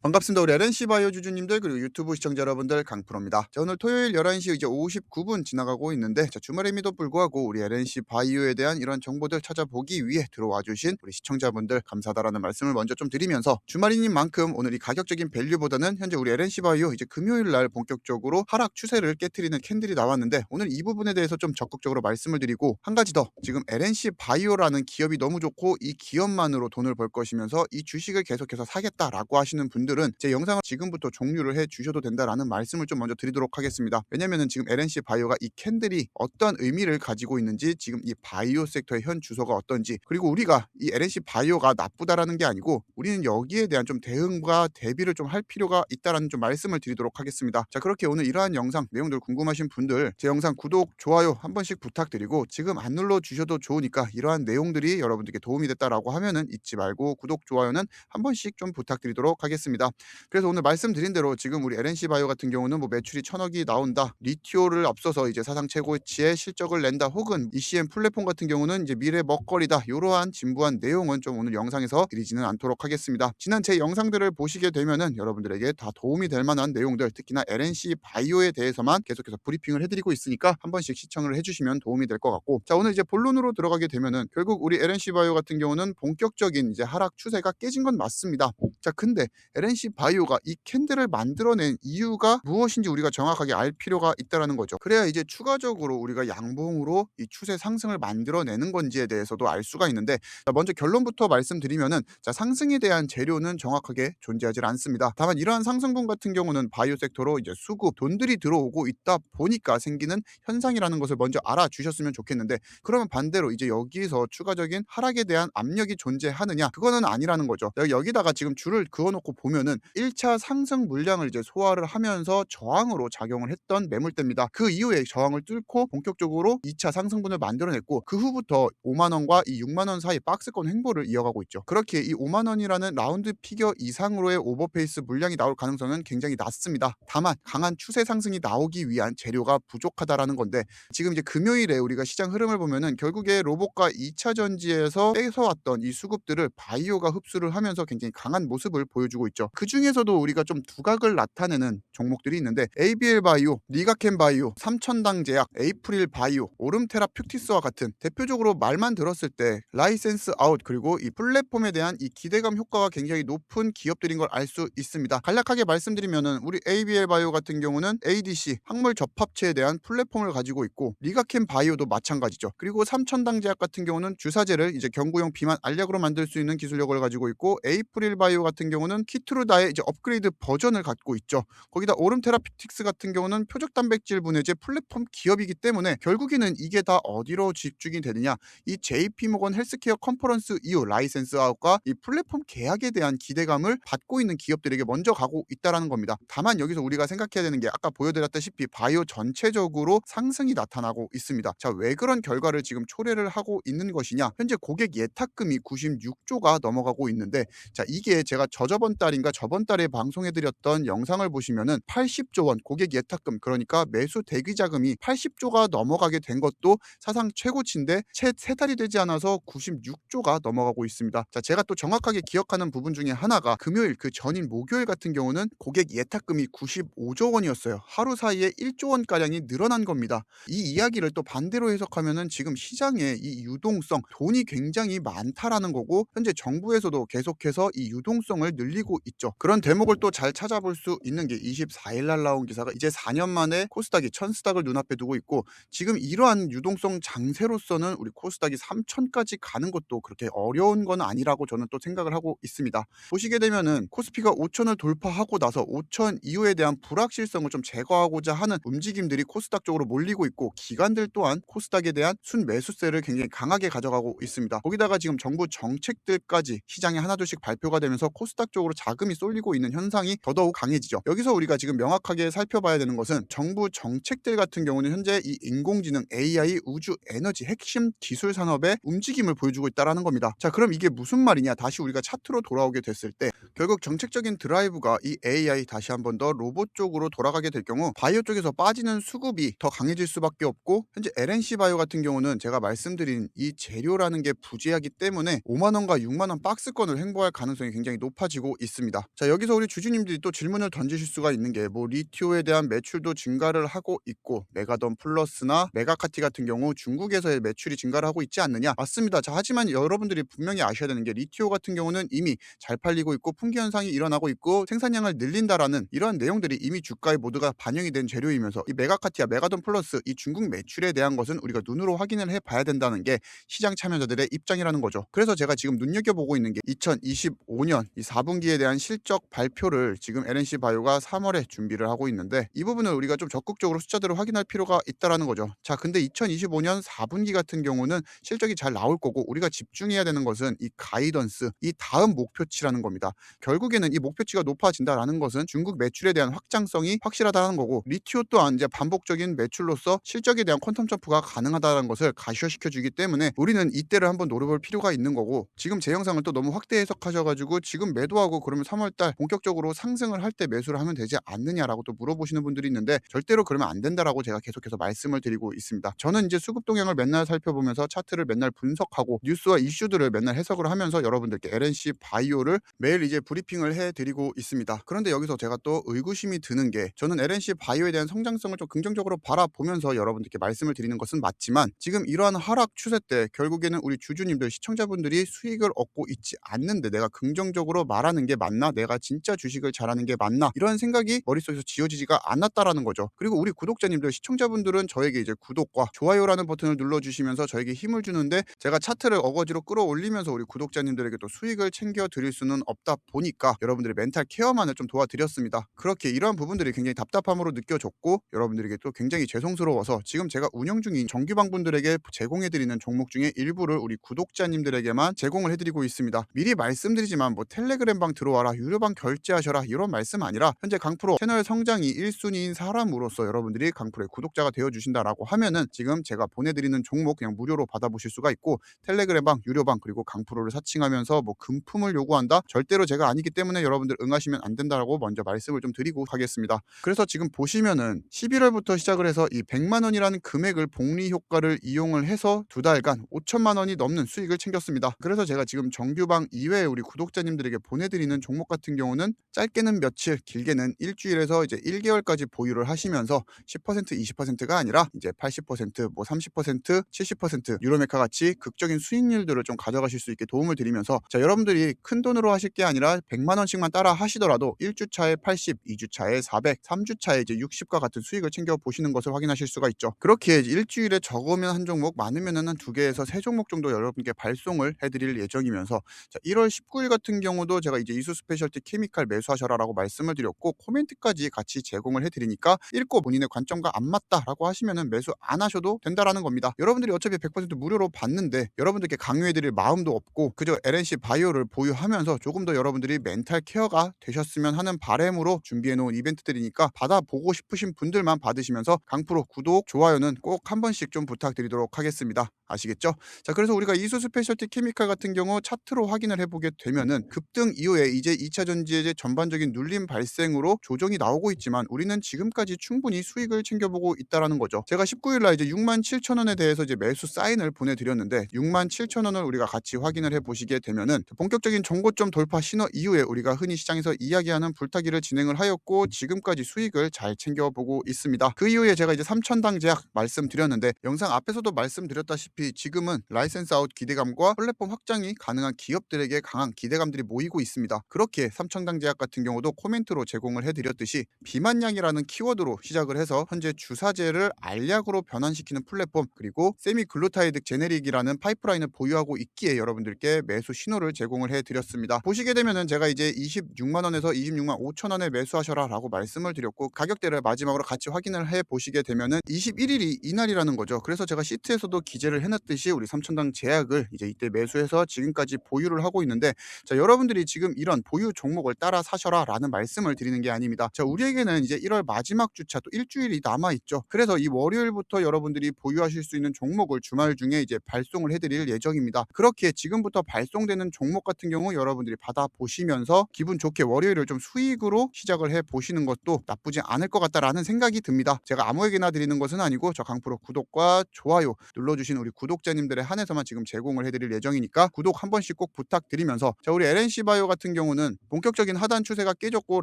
반갑습니다. 우리 LNC 바이오 주주님들 그리고 유튜브 시청자 여러분들 강프로입니다. 자, 오늘 토요일 11시 이제 59분 지나가고 있는데 주말임에도 불구하고 우리 LNC 바이오에 대한 이런 정보들 찾아보기 위해 들어와 주신 우리 시청자분들 감사하다라는 말씀을 먼저 좀 드리면서 주말인 만큼 오늘 이 가격적인 밸류보다는 현재 우리 LNC 바이오 이제 금요일 날 본격적으로 하락 추세를 깨트리는 캔들이 나왔는데 오늘 이 부분에 대해서 좀 적극적으로 말씀을 드리고 한 가지 더 지금 LNC 바이오라는 기업이 너무 좋고 이 기업만으로 돈을 벌 것이면서 이 주식을 계속해서 사겠다라고 하시는 분들은 제 영상을 지금부터 종료를 해 주셔도 된다라는 말씀을 좀 먼저 드리도록 하겠습니다. 왜냐면은 지금 LNC 바이오가 이 캔들이 어떤 의미를 가지고 있는지, 지금 이 바이오 섹터의 현 주소가 어떤지, 그리고 우리가 이 LNC 바이오가 나쁘다라는 게 아니고 우리는 여기에 대한 좀 대응과 대비를 좀 할 필요가 있다라는 좀 말씀을 드리도록 하겠습니다. 자, 그렇게 오늘 이러한 영상 내용들 궁금하신 분들 제 영상 구독, 좋아요 한 번씩 부탁드리고 지금 안 눌러 주셔도 좋으니까 이러한 내용들이 여러분들께 도움이 됐다라고 하면은 잊지 말고 구독, 좋아요는 한 번씩 좀 부탁드리도록 하겠습니다. 그래서 오늘 말씀드린 대로 지금 우리 LNC 바이오 같은 경우는 뭐 매출이 1,000억이 나온다, 리티오를 앞서서 이제 사상 최고치의 실적을 낸다, 혹은 ECM 플랫폼 같은 경우는 이제 미래 먹거리다, 이러한 진부한 내용은 좀 오늘 영상에서 드리지는 않도록 하겠습니다. 지난 제 영상들을 보시게 되면은 여러분들에게 다 도움이 될 만한 내용들, 특히나 LNC 바이오에 대해서만 계속해서 브리핑을 해드리고 있으니까 한 번씩 시청을 해주시면 도움이 될 것 같고, 자, 오늘 이제 본론으로 들어가게 되면은 결국 우리 LNC 바이오 같은 경우는 본격적인 이제 하락 추세가 깨진 건 맞습니다. 자, 근데 LNC 바이오가 이 캔들을 만들어낸 이유가 무엇인지 우리가 정확하게 알 필요가 있다라는 거죠. 그래야 이제 추가적으로 우리가 양봉으로 이 추세 상승을 만들어내는 건지에 대해서도 알 수가 있는데, 자, 먼저 결론부터 말씀드리면은, 자, 상승에 대한 재료는 정확하게 존재하지 않습니다. 다만 이러한 상승분 같은 경우는 바이오 섹터로 이제 수급, 돈들이 들어오고 있다 보니까 생기는 현상이라는 것을 먼저 알아주셨으면 좋겠는데, 그러면 반대로 이제 여기서 추가적인 하락에 대한 압력이 존재하느냐, 그거는 아니라는 거죠. 여기다가 지금 줄을 그어놓고 보면은 1차 상승 물량을 이제 소화를 하면서 저항으로 작용을 했던 매물대입니다. 그 이후에 저항을 뚫고 본격적으로 2차 상승분을 만들어냈고, 그 후부터 5만 원과 이 6만 원 사이 박스권 횡보를 이어가고 있죠. 그렇게 이 5만 원이라는 라운드 피겨 이상으로의 오버페이스 물량이 나올 가능성은 굉장히 낮습니다. 다만 강한 추세 상승이 나오기 위한 재료가 부족하다라는 건데, 지금 이제 금요일에 우리가 시장 흐름을 보면은 결국에 로봇과 2차 전지에서 뺏어왔던 이 수급들을 바이오가 흡수를 하면서 굉장히 강한 모습을 보여주고 있죠. 그 중에서도 우리가 좀 두각을 나타내는 종목들이 있는데, ABL 바이오, 리가켄 바이오, 삼천당 제약, 에이프릴 바이오, 오름테라 퓨티스와 같은 대표적으로 말만 들었을 때 라이센스 아웃, 그리고 이 플랫폼에 대한 이 기대감 효과가 굉장히 높은 기업들인 걸 알 수 있습니다. 간략하게 말씀드리면은 우리 ABL 바이오 같은 경우는 ADC, 항물 접합체에 대한 플랫폼을 가지고 있고, 리가켄 바이오도 마찬가지죠. 그리고 삼천당 제약 같은 경우는 주사제를 이제 경구용 비만 알약으로 만들 수 있는 기술력을 가지고 있고, 에이프릴 바이오 같은 경우는 키트루다의 이제 업그레이드 버전을 갖고 있죠. 거기다 오름 테라피틱스 같은 경우는 표적 단백질 분해제 플랫폼 기업이기 때문에 결국에는 이게 다 어디로 집중이 되느냐, 이 JP 모건 헬스케어 컨퍼런스 이후 라이센스 아웃과 이 플랫폼 계약에 대한 기대감을 받고 있는 기업들에게 먼저 가고 있다라는 겁니다. 다만 여기서 우리가 생각해야 되는 게, 아까 보여드렸다시피 바이오 전체적으로 상승이 나타나고 있습니다. 자, 왜 그런 결과를 지금 초래를 하고 있는 것이냐, 현재 고객 예탁금이 96조가 넘어가고 있는데, 자, 이게 제가 저저번 달인가 저번 달에 방송해드렸던 영상을 보시면은 80조 원 고객 예탁금, 그러니까 매수 대기 자금이 80조가 넘어가게 된 것도 사상 최고치인데 채 3달이 되지 않아서 96조가 넘어가고 있습니다. 자, 제가 또 정확하게 기억하는 부분 중에 하나가 금요일 그 전인 목요일 같은 경우는 고객 예탁금이 95조 원이었어요. 하루 사이에 1조 원가량이 늘어난 겁니다. 이 이야기를 또 반대로 해석하면은 지금 시장에 이 유동성, 돈이 굉장히 많다라는 거고, 현재 정부에서도 계속해서 이 유동성을 늘리고 있죠. 그런 대목을 또 잘 찾아볼 수 있는 게 24일 날 나온 기사가, 이제 4년 만에 코스닥이 1000스닥을 눈앞에 두고 있고, 지금 이러한 유동성 장세로서는 우리 코스닥이 3000까지 가는 것도 그렇게 어려운 건 아니라고 저는 또 생각을 하고 있습니다. 보시게 되면은 코스피가 5000을 돌파하고 나서 5000 이후에 대한 불확실성을 좀 제거하고자 하는 움직임들이 코스닥 쪽으로 몰리고 있고, 기관들 또한 코스닥에 대한 순매수세를 굉장히 강하게 가져가고 있습니다. 거기다가 지금 정부 정책들까지 시장에 하나둘씩 발표가 되면서 코스닥 쪽으로 자금이 쏠리고 있는 현상이 더더욱 강해지죠. 여기서 우리가 지금 명확하게 살펴봐야 되는 것은, 정부 정책들 같은 경우는 현재 이 인공지능, AI, 우주, 에너지 핵심 기술 산업의 움직임을 보여주고 있다는 겁니다. 자, 그럼 이게 무슨 말이냐, 다시 우리가 차트로 돌아오게 됐을 때 결국 정책적인 드라이브가 이 AI, 다시 한번 더 로봇 쪽으로 돌아가게 될 경우 바이오 쪽에서 빠지는 수급이 더 강해질 수밖에 없고, 현재 LNC 바이오 같은 경우는 제가 말씀드린 이 재료라는 게 부재하기 때문에 5만 원과 6만 원 박스권을 횡보할 가능성이 굉장히 높아지고 있습니다. 있습니다. 자, 여기서 우리 주주님들이 또 질문을 던지실 수가 있는 게 뭐 리티오에 대한 매출도 증가를 하고 있고 메가던 플러스나 메가카티 같은 경우 중국에서의 매출이 증가를 하고 있지 않느냐? 맞습니다. 자, 하지만 여러분들이 분명히 아셔야 되는 게 리티오 같은 경우는 이미 잘 팔리고 있고 품귀 현상이 일어나고 있고 생산량을 늘린다라는 이러한 내용들이 이미 주가에 모두가 반영이 된 재료이면서 이 메가카티와 메가던 플러스 이 중국 매출에 대한 것은 우리가 눈으로 확인을 해봐야 된다는 게 시장 참여자들의 입장이라는 거죠. 그래서 제가 지금 눈여겨보고 있는 게 2025년 이 4분기에 대한 실적 발표를 지금 LNC 바이오가 3월에 준비를 하고 있는데 이 부분을 우리가 좀 적극적으로 숫자들을 확인할 필요가 있다라는 거죠. 자, 근데 2025년 4분기 같은 경우는 실적이 잘 나올 거고 우리가 집중해야 되는 것은 이 가이던스, 이 다음 목표치라는 겁니다. 결국에는 이 목표치가 높아진다라는 것은 중국 매출에 대한 확장성이 확실하다는 거고 리티오 또한 이제 반복적인 매출로서 실적에 대한 퀀텀 점프가 가능하다는 것을 가시화시켜 주기 때문에 우리는 이때를 한번 노려볼 필요가 있는 거고 지금 제 영상을 또 너무 확대 해석하셔가지고 지금 매도하고 그러면 3월달 본격적으로 상승을 할 때 매수를 하면 되지 않느냐라고 또 물어보시는 분들이 있는데 절대로 그러면 안 된다라고 제가 계속해서 말씀을 드리고 있습니다. 저는 이제 수급 동향을 맨날 살펴보면서 차트를 맨날 분석하고 뉴스와 이슈들을 맨날 해석을 하면서 여러분들께 LNC 바이오를 매일 이제 브리핑을 해드리고 있습니다. 그런데 여기서 제가 또 의구심이 드는 게 저는 LNC 바이오에 대한 성장성을 좀 긍정적으로 바라보면서 여러분들께 말씀을 드리는 것은 맞지만 지금 이러한 하락 추세 때 결국에는 우리 주주님들 시청자분들이 수익을 얻고 있지 않는데 내가 긍정적으로 말하는 게 맞나? 내가 진짜 주식을 잘하는 게 맞나? 이런 생각이 머릿속에서 지어지지가 않았다라는 거죠. 그리고 우리 구독자님들 시청자분들은 저에게 이제 구독과 좋아요라는 버튼을 눌러주시면서 저에게 힘을 주는데 제가 차트를 어거지로 끌어올리면서 우리 구독자님들에게 또 수익을 챙겨 드릴 수는 없다 보니까 여러분들의 멘탈 케어만을 좀 도와드렸습니다. 그렇게 이러한 부분들이 굉장히 답답함으로 느껴졌고 여러분들에게 또 굉장히 죄송스러워서 지금 제가 운영 중인 정규방분들에게 제공해드리는 종목 중에 일부를 우리 구독자님들에게만 제공을 해드리고 있습니다. 미리 말씀드리지만 뭐 텔레그램방 들어와라 유료방 결제하셔라 이런 말씀 아니라 현재 강프로 채널 성장이 1순위인 사람으로서 여러분들이 강프로의 구독자가 되어주신다라고 하면은 지금 제가 보내드리는 종목 그냥 무료로 받아보실 수가 있고 텔레그램방 유료방 그리고 강프로를 사칭하면서 뭐 금품을 요구한다 절대로 제가 아니기 때문에 여러분들 응하시면 안 된다라고 먼저 말씀을 좀 드리고 가겠습니다. 그래서 지금 보시면은 11월부터 시작을 해서 이 100만 원이라는 금액을 복리 효과를 이용을 해서 두 달간 5천만 원이 넘는 수익을 챙겼습니다. 그래서 제가 지금 정규방 이외에 우리 구독자님들에게 보내드리는 종목 같은 경우는 짧게는 며칠 길게는 일주일에서 이제 1개월까지 보유를 하시면서 10% 20%가 아니라 이제 80% 뭐 30% 70% 유로메카 같이 극적인 수익률들을 좀 가져가실 수 있게 도움을 드리면서 자 여러분들이 큰 돈으로 하실 게 아니라 100만 원씩만 따라 하시더라도 1주차에 80, 2주차에 400, 3주차에 이제 60과 같은 수익을 챙겨 보시는 것을 확인하실 수가 있죠. 그렇게 일주일에 적으면 한 종목 많으면은 한 2개에서 3종목 정도 여러분께 발송을 해드릴 예정이면서 자 1월 19일 같은 경우도 제가 이제 이수 스페셜티 케미칼 매수하셔라라고 말씀을 드렸고 코멘트까지 같이 제공을 해드리니까 읽고 본인의 관점과 안 맞다라고 하시면은 매수 안 하셔도 된다라는 겁니다. 여러분들이 어차피 100% 무료로 받는데 여러분들께 강요해드릴 마음도 없고 그저 LNC 바이오를 보유하면서 조금 더 여러분들이 멘탈 케어가 되셨으면 하는 바람으로 준비해놓은 이벤트들이니까 받아보고 싶으신 분들만 받으시면서 강프로 구독, 좋아요는 꼭 한 번씩 좀 부탁드리도록 하겠습니다. 아시겠죠? 자 그래서 우리가 이수 스페셜티 케미칼 같은 경우 차트로 확인을 해보게 되면은 급등 이후에 이제 2차 전지의 전반적인 눌림 발생으로 조정이 나오고 있지만 우리는 지금까지 충분히 수익을 챙겨보고 있다라는 거죠. 제가 19일날 이제 67,000원에 대해서 이제 매수 사인을 보내드렸는데 67,000원을 우리가 같이 확인을 해보시게 되면은 본격적인 정고점 돌파 신호 이후에 우리가 흔히 시장에서 이야기하는 불타기를 진행을 하였고 지금까지 수익을 잘 챙겨보고 있습니다. 그 이후에 제가 이제 3,000당 제약 말씀드렸는데 영상 앞에서도 말씀드렸다시피 지금은 라이센스 아웃 기대감과 플랫폼 확장이 가능한 기업들에게 강한 기대감들이 모이고 있습니다. 그렇게 3,000당 제약 같은 경우도 코멘트로 제공을 해드렸듯이 비만약이라는 키워드로 시작을 해서 현재 주사제를 알약으로 변환시키는 플랫폼 그리고 세미글루타이드 제네릭이라는 파이프라인을 보유하고 있기에 여러분들께 매수 신호를 제공을 해드렸습니다. 보시게 되면은 제가 이제 26만원에서 26만 5천원에 매수하셔라 라고 말씀을 드렸고 가격대를 마지막으로 같이 확인을 해보시게 되면은 21일이 이날이라는 거죠. 그래서 제가 시트에서도 기재를 해놨듯이 우리 3,000당 제약을 이제 이때 매수해서 지금까지 보유를 하고 있는데 자 여러분들이 지금 이런 보유 종목을 따라 사셔라 라는 말씀을 드리는 게 아닙니다. 자 우리에게는 이제 1월 마지막 주차 또 일주일이 남아있죠. 그래서 이 월요일부터 여러분들이 보유하실 수 있는 종목을 주말 중에 이제 발송을 해드릴 예정입니다. 그렇게 지금부터 발송되는 종목 같은 경우 여러분들이 받아보시면서 기분 좋게 월요일을 좀 수익으로 시작을 해보시는 것도 나쁘지 않을 것 같다라는 생각이 듭니다. 제가 아무에게나 드리는 것은 아니고 저 강프로 구독과 좋아요 눌러주신 우리 구독자님들에 한해서만 지금 제공을 해드릴 예정이니까 구독 한 번씩 꼭 부탁드리면서, 자, 우리 LNC 바이오 같은 경우는 본격적인 하단 추세가 깨졌고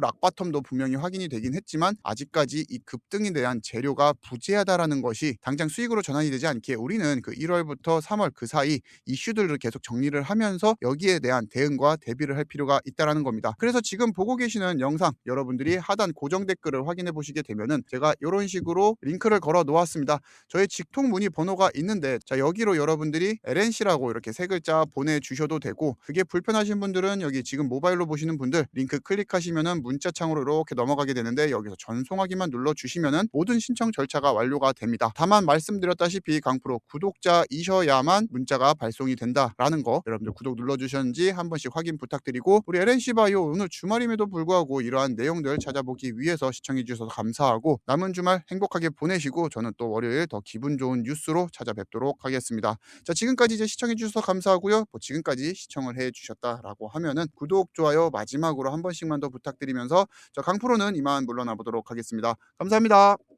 락바텀도 분명히 확인이 되긴 했지만 아직까지 이 급등에 대한 재료가 부재하다라는 것이 당장 수익으로 전환이 되지 않기에 우리는 그 1월부터 3월 그 사이 이슈들을 계속 정리를 하면서 여기에 대한 대응과 대비를 할 필요가 있다라는 겁니다. 그래서 지금 보고 계시는 영상 여러분들이 하단 고정 댓글을 확인해 보시게 되면은 제가 이런 식으로 링크를 걸어 놓았습니다. 저의 직통 문의 번호가 있는데, 자, 여기로 여러분들이 LNC라고 이렇게 세 글자 보내주셔도 되고, 그게 불편하신 분들은 여기 지금 모바일로 보시는 분들 링크 클릭하시면은 문자창으로 이렇게 넘어가게 되는데, 여기서 전송하기만 눌러주시면은 모든 신청 절차가 완료가 됩니다. 다만 말씀드렸다시피 강프로 구독자이셔야만 문자가 발송이 된다라는 거, 여러분들 구독 눌러주셨는지 한 번씩 확인 부탁드리고, 우리 LNC 바이오 오늘 주말임에도 불구하고 이러한 내용들 찾아보기 위해서 시청해 주셔서 감사하고, 남은 주말 행복하게 보내시고 저는 또 월요일 더 기분 좋은 뉴스로 찾아뵙도록 하겠습니다. 자, 지금까지 이제 시청해 주셔서 감사하고요. 뭐 지금까지 시청을 해 주셨다라고 하면은 구독, 좋아요 마지막으로 한 번씩만 더 부탁드리면서 저 강프로는 이만 물러나 보도록 하겠습니다. 감사합니다.